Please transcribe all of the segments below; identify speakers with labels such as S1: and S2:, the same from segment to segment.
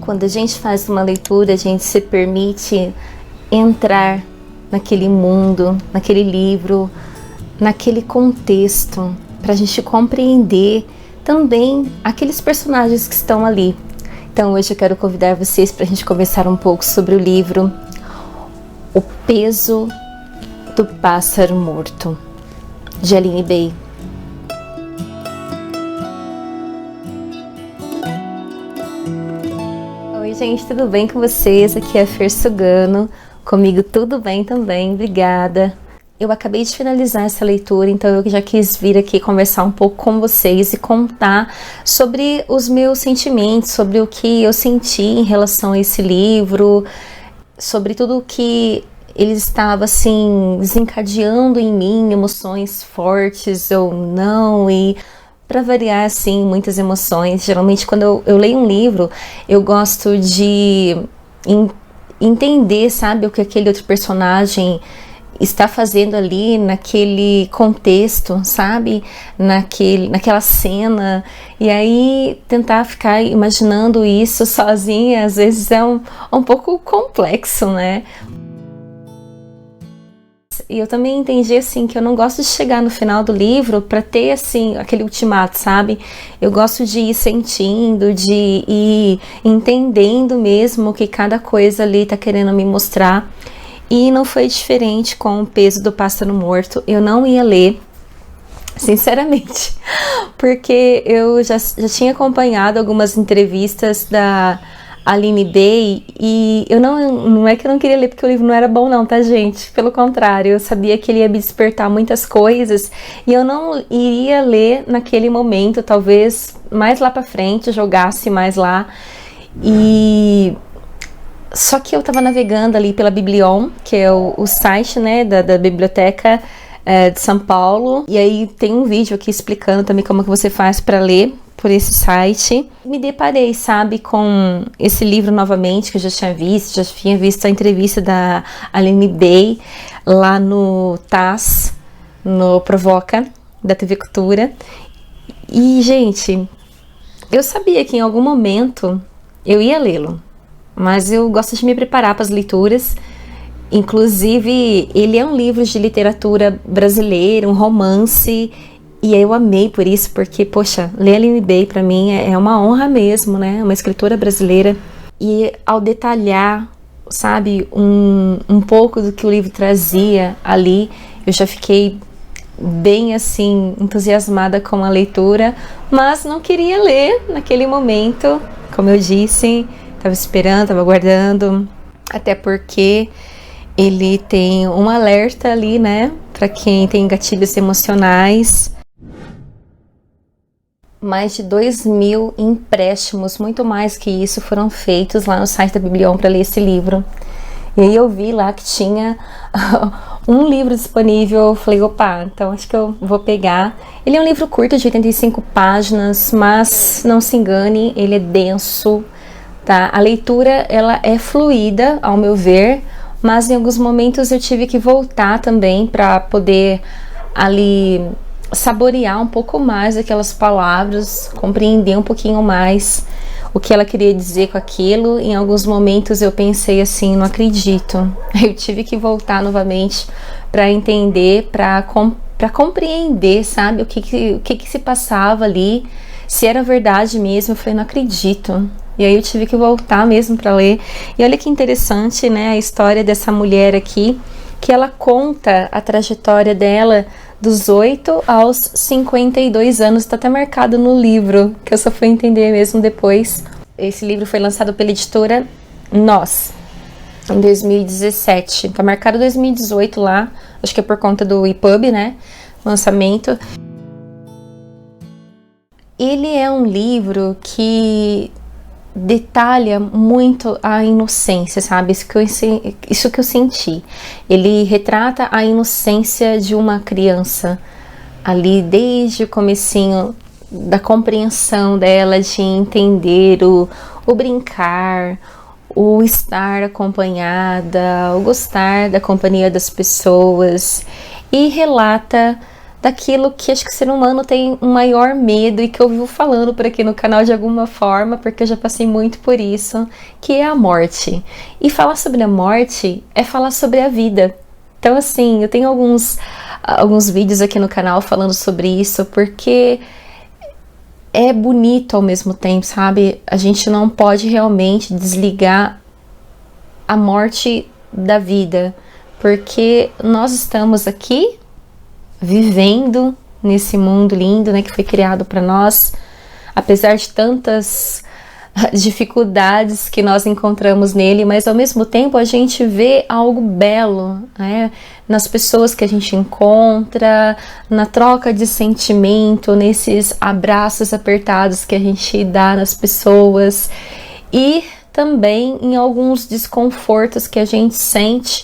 S1: Quando a gente faz uma leitura, a gente se permite entrar naquele mundo, naquele livro, naquele contexto, para a gente compreender também aqueles personagens que estão ali. Então hoje eu quero convidar vocês para a gente conversar um pouco sobre o livro O Peso do Pássaro Morto, de Aline Bay. Oi gente, tudo bem com vocês? Aqui é a Fer Sugano, comigo tudo bem também, obrigada. Eu acabei de finalizar essa leitura, então eu já quis vir aqui conversar um pouco com vocês e contar sobre os meus sentimentos, sobre o que eu senti em relação a esse livro, sobre tudo o que ele estava assim desencadeando em mim, emoções fortes ou não, e para variar assim muitas emoções. Geralmente quando eu leio um livro, eu gosto de entender, sabe, o que aquele outro personagem está fazendo ali naquele contexto, sabe, naquela cena, e aí tentar ficar imaginando isso sozinha às vezes é um pouco complexo, né? E eu também entendi assim que eu não gosto de chegar no final do livro para ter assim aquele ultimato, sabe? Eu gosto de ir sentindo, de ir entendendo mesmo o que cada coisa ali tá querendo me mostrar. E não foi diferente com O Peso do Pássaro Morto. Eu não ia ler, sinceramente, porque eu já tinha acompanhado algumas entrevistas da Aline Bay e eu não é que eu não queria ler porque o livro não era bom não, tá gente? Pelo contrário, eu sabia que ele ia me despertar muitas coisas e eu não iria ler naquele momento, talvez mais lá pra frente, jogasse mais lá. Só que eu tava navegando ali pela Biblion, que é o site, né, da biblioteca de São Paulo. E aí tem um vídeo aqui explicando também como que você faz para ler por esse site. Me deparei, sabe, com esse livro novamente, que eu já tinha visto a entrevista da Aline Bay lá no TAS, no Provoca, da TV Cultura. E, gente, eu sabia que em algum momento eu ia lê-lo. Mas eu gosto de me preparar para as leituras. Inclusive, ele é um livro de literatura brasileira, um romance, e eu amei por isso, porque, poxa, ler Aline Bay para mim é uma honra mesmo, né? Uma escritora brasileira. E ao detalhar, sabe, um pouco do que o livro trazia ali, eu já fiquei bem, assim, entusiasmada com a leitura, mas não queria ler naquele momento, como eu disse. Tava esperando, tava aguardando, até porque ele tem um alerta ali, né, para quem tem gatilhos emocionais. Mais de 2.000 empréstimos, muito mais que isso, foram feitos lá no site da Biblion para ler esse livro. E aí eu vi lá que tinha um livro disponível, eu falei, opa, então acho que eu vou pegar. Ele é um livro curto de 85 páginas, mas não se engane, ele é denso. Tá? A leitura ela é fluida, ao meu ver, mas em alguns momentos eu tive que voltar também para poder ali saborear um pouco mais aquelas palavras, compreender um pouquinho mais o que ela queria dizer com aquilo. Em alguns momentos eu pensei assim, não acredito. Eu tive que voltar novamente para entender, para compreender, sabe, o que se passava ali, se era verdade mesmo. Eu falei, não acredito. E aí eu tive que voltar mesmo para ler. E olha que interessante, né, a história dessa mulher aqui, que ela conta a trajetória dela dos 8 aos 52 anos. Está até marcado no livro, que eu só fui entender mesmo depois. Esse livro foi lançado pela editora Nós, em 2017. Está marcado 2018 lá, acho que é por conta do EPUB, né, lançamento. Ele é um livro que detalha muito a inocência, sabe? Isso que eu senti. Ele retrata a inocência de uma criança ali desde o comecinho, da compreensão dela, de entender o brincar, o estar acompanhada, o gostar da companhia das pessoas, e relata daquilo que acho que o ser humano tem um maior medo e que eu vivo falando por aqui no canal de alguma forma, porque eu já passei muito por isso, que é a morte. E falar sobre a morte é falar sobre a vida. Então, assim, eu tenho alguns vídeos aqui no canal falando sobre isso, porque é bonito ao mesmo tempo, sabe? A gente não pode realmente desligar a morte da vida, porque nós estamos aqui vivendo nesse mundo lindo, né, que foi criado para nós, apesar de tantas dificuldades que nós encontramos nele, mas ao mesmo tempo a gente vê algo belo, né, nas pessoas que a gente encontra, na troca de sentimento, nesses abraços apertados que a gente dá nas pessoas e também em alguns desconfortos que a gente sente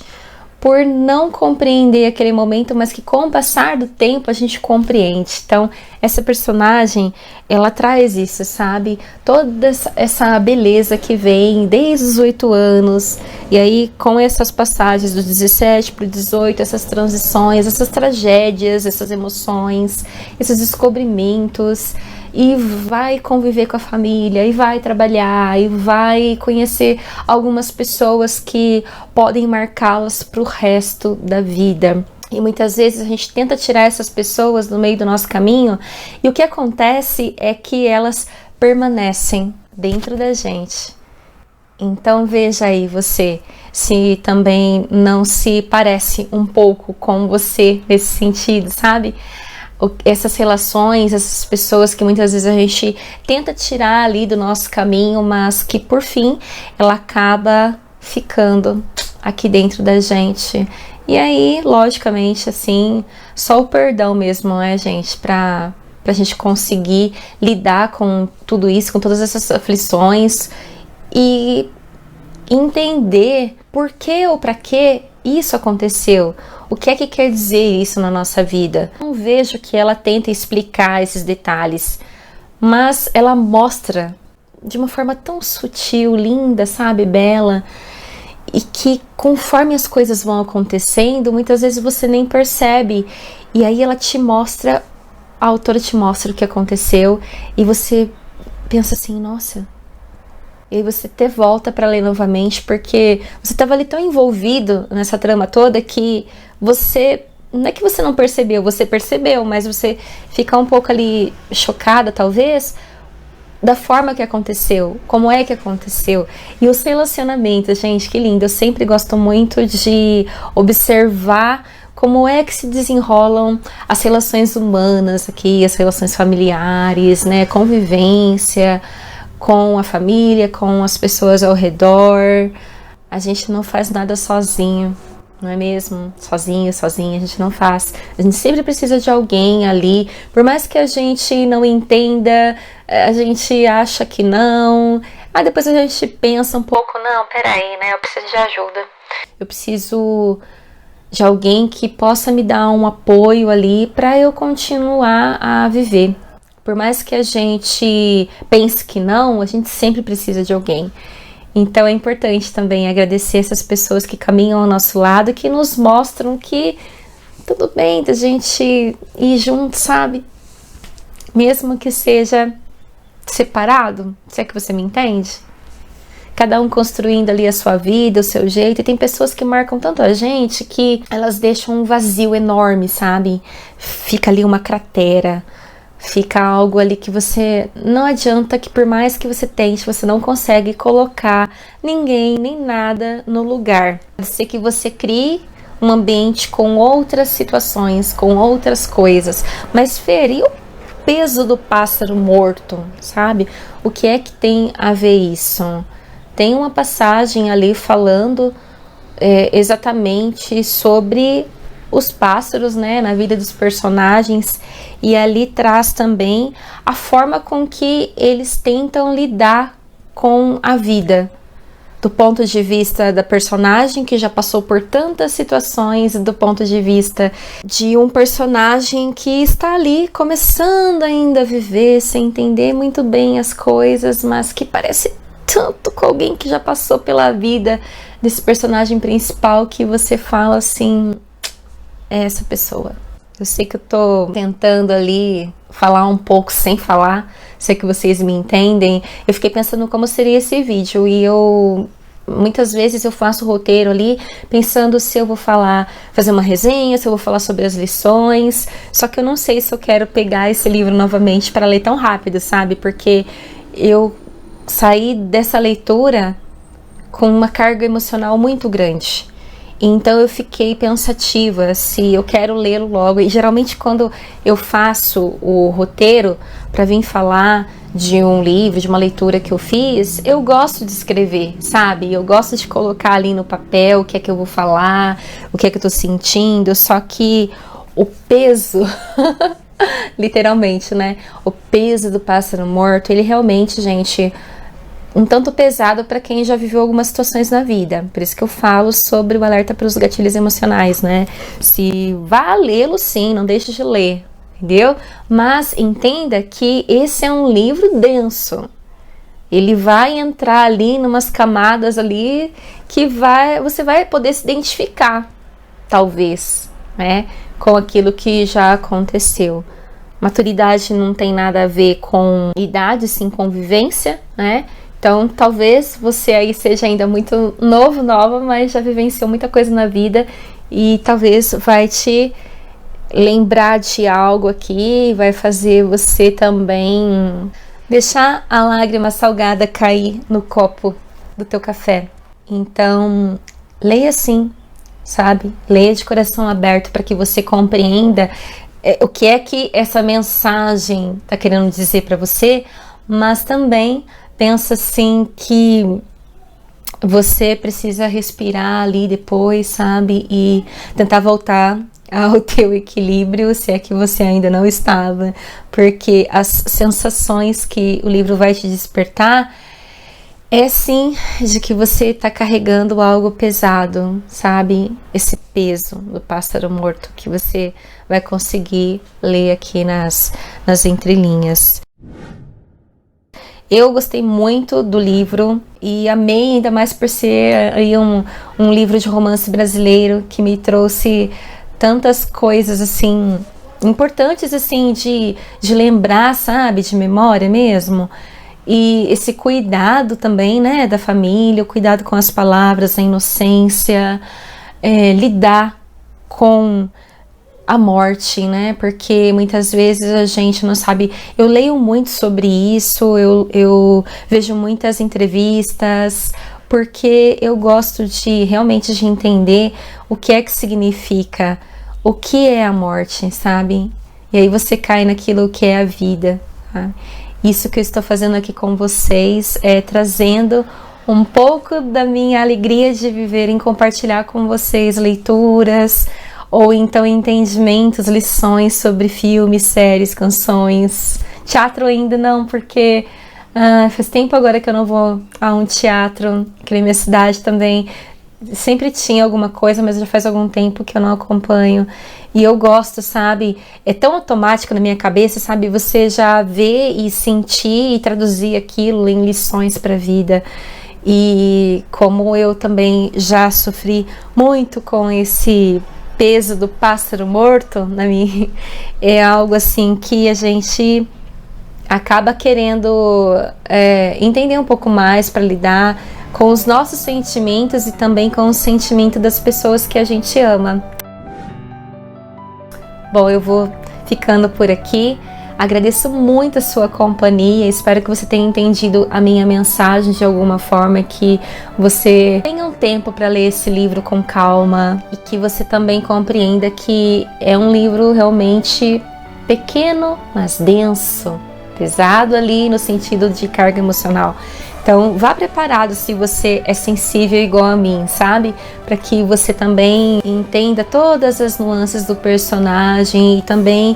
S1: por não compreender aquele momento, mas que com o passar do tempo a gente compreende. Então, essa personagem, ela traz isso, sabe? Toda essa beleza que vem desde os 8 anos, e aí com essas passagens dos 17 para o 18, essas transições, essas tragédias, essas emoções, esses descobrimentos, e vai conviver com a família, e vai trabalhar, e vai conhecer algumas pessoas que podem marcá-las para o resto da vida. E muitas vezes a gente tenta tirar essas pessoas do meio do nosso caminho, e o que acontece é que elas permanecem dentro da gente. Então veja aí você, se também não se parece um pouco com você nesse sentido, sabe? Essas relações, essas pessoas que muitas vezes a gente tenta tirar ali do nosso caminho, mas que por fim ela acaba ficando aqui dentro da gente. E aí, logicamente, assim, só o perdão mesmo, né, gente, pra gente conseguir lidar com tudo isso, com todas essas aflições e entender por que ou para que isso aconteceu. O que é que quer dizer isso na nossa vida? Não vejo que ela tenta explicar esses detalhes, mas ela mostra de uma forma tão sutil, linda, sabe, bela, e que conforme as coisas vão acontecendo, muitas vezes você nem percebe, e aí ela te mostra, a autora te mostra o que aconteceu, e você pensa assim, nossa. E aí você até volta para ler novamente, porque você estava ali tão envolvido nessa trama toda que você, não é que você não percebeu, você percebeu, mas você fica um pouco ali chocada, talvez, da forma que aconteceu, como é que aconteceu. E os relacionamentos, gente, que lindo. Eu sempre gosto muito de observar como é que se desenrolam as relações humanas aqui, as relações familiares, né, convivência com a família, com as pessoas ao redor. A gente não faz nada sozinho, não é mesmo? Sozinha, a gente não faz. A gente sempre precisa de alguém ali, por mais que a gente não entenda, a gente acha que não, aí depois a gente pensa um pouco, não, peraí, né, eu preciso de ajuda. Eu preciso de alguém que possa me dar um apoio ali para eu continuar a viver. Por mais que a gente pense que não, a gente sempre precisa de alguém. Então é importante também agradecer essas pessoas que caminham ao nosso lado, que nos mostram que tudo bem da gente ir junto, sabe? Mesmo que seja separado, se é que você me entende? Cada um construindo ali a sua vida, o seu jeito, e tem pessoas que marcam tanto a gente que elas deixam um vazio enorme, sabe? Fica ali uma cratera. Fica algo ali que você não adianta, que por mais que você tente, você não consegue colocar ninguém nem nada no lugar. Pode ser que você crie um ambiente com outras situações, com outras coisas, mas ferir o peso do pássaro morto, sabe? O que é que tem a ver isso? Tem uma passagem ali falando exatamente sobre os pássaros, né, na vida dos personagens, e ali traz também a forma com que eles tentam lidar com a vida, do ponto de vista da personagem que já passou por tantas situações, do ponto de vista de um personagem que está ali começando ainda a viver, sem entender muito bem as coisas, mas que parece tanto com alguém que já passou pela vida desse personagem principal, que você fala assim, é essa pessoa. Eu sei que eu tô tentando ali falar um pouco sem falar, sei que vocês me entendem. Eu fiquei pensando como seria esse vídeo e muitas vezes eu faço o roteiro ali pensando se eu vou fazer uma resenha, se eu vou falar sobre as lições, só que eu não sei se eu quero pegar esse livro novamente para ler tão rápido, sabe? Porque eu saí dessa leitura com uma carga emocional muito grande. Então eu fiquei pensativa se eu quero lê-lo logo. E geralmente quando eu faço o roteiro para vir falar de um livro, de uma leitura que eu fiz, eu gosto de escrever, sabe? Eu gosto de colocar ali no papel o que é que eu vou falar, o que é que eu tô sentindo, só que o peso, literalmente, né? O peso do Pássaro Morto, ele realmente, gente, um tanto pesado para quem já viveu algumas situações na vida. Por isso que eu falo sobre o alerta para os gatilhos emocionais, né? Se vá lê-lo, sim, não deixe de ler, entendeu? Mas entenda que esse é um livro denso. Ele vai entrar ali numas camadas ali que você vai poder se identificar, talvez, né? Com aquilo que já aconteceu. Maturidade não tem nada a ver com idade, sim, convivência, né? Então, talvez você aí seja ainda muito nova, mas já vivenciou muita coisa na vida e talvez vai te lembrar de algo aqui, vai fazer você também deixar a lágrima salgada cair no copo do teu café. Então, leia sim, sabe? Leia de coração aberto para que você compreenda o que é que essa mensagem está querendo dizer para você, mas também pensa assim que você precisa respirar ali depois, sabe? E tentar voltar ao teu equilíbrio, se é que você ainda não estava, porque as sensações que o livro vai te despertar é sim de que você está carregando algo pesado, sabe? Esse peso do Pássaro Morto que você vai conseguir ler aqui nas entrelinhas. Eu gostei muito do livro e amei, ainda mais por ser aí um livro de romance brasileiro que me trouxe tantas coisas assim importantes assim de lembrar, sabe, de memória mesmo. E esse cuidado também, né, da família, o cuidado com as palavras, a inocência, lidar com a morte, né? Porque muitas vezes a gente não sabe. Eu leio muito sobre isso, eu vejo muitas entrevistas, porque eu gosto de realmente de entender o que é que significa, o que é a morte, sabe? E aí você cai naquilo que é a vida, tá? Isso que eu estou fazendo aqui com vocês é trazendo um pouco da minha alegria de viver em compartilhar com vocês leituras, ou então entendimentos, lições sobre filmes, séries, canções. Teatro ainda não, porque faz tempo agora que eu não vou a um teatro, aqui na minha cidade também. Sempre tinha alguma coisa, mas já faz algum tempo que eu não acompanho. E eu gosto, sabe? É tão automático na minha cabeça, sabe? Você já vê e sentir e traduzir aquilo em lições para a vida. E como eu também já sofri muito com esse peso do pássaro morto na minha, é algo assim que a gente acaba querendo entender um pouco mais para lidar com os nossos sentimentos e também com o sentimento das pessoas que a gente ama. Bom, eu vou ficando por aqui. Agradeço muito a sua companhia, espero que você tenha entendido a minha mensagem de alguma forma, que você tenha um tempo para ler esse livro com calma e que você também compreenda que é um livro realmente pequeno, mas denso, pesado ali no sentido de carga emocional. Então vá preparado se você é sensível igual a mim, sabe? Para que você também entenda todas as nuances do personagem e também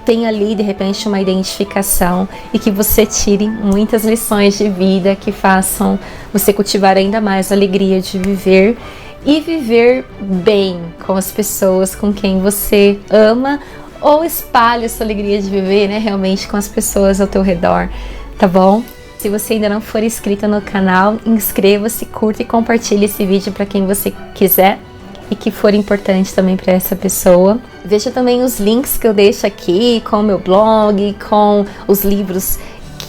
S1: tenha ali de repente uma identificação e que você tire muitas lições de vida que façam você cultivar ainda mais a alegria de viver e viver bem com as pessoas com quem você ama, ou espalhe essa alegria de viver, né, realmente com as pessoas ao teu redor, tá bom? Se você ainda não for inscrita no canal, inscreva-se, curta e compartilhe esse vídeo para quem você quiser. e que for importante também para essa pessoa. Veja também os links que eu deixo aqui com o meu blog, com os livros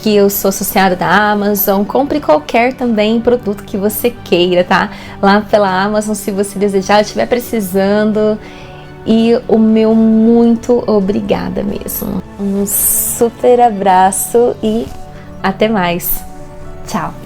S1: que eu sou associada da Amazon. Compre qualquer também produto que você queira, tá? Lá pela Amazon, se você desejar, estiver precisando. E o meu muito obrigada mesmo. Um super abraço e até mais. Tchau!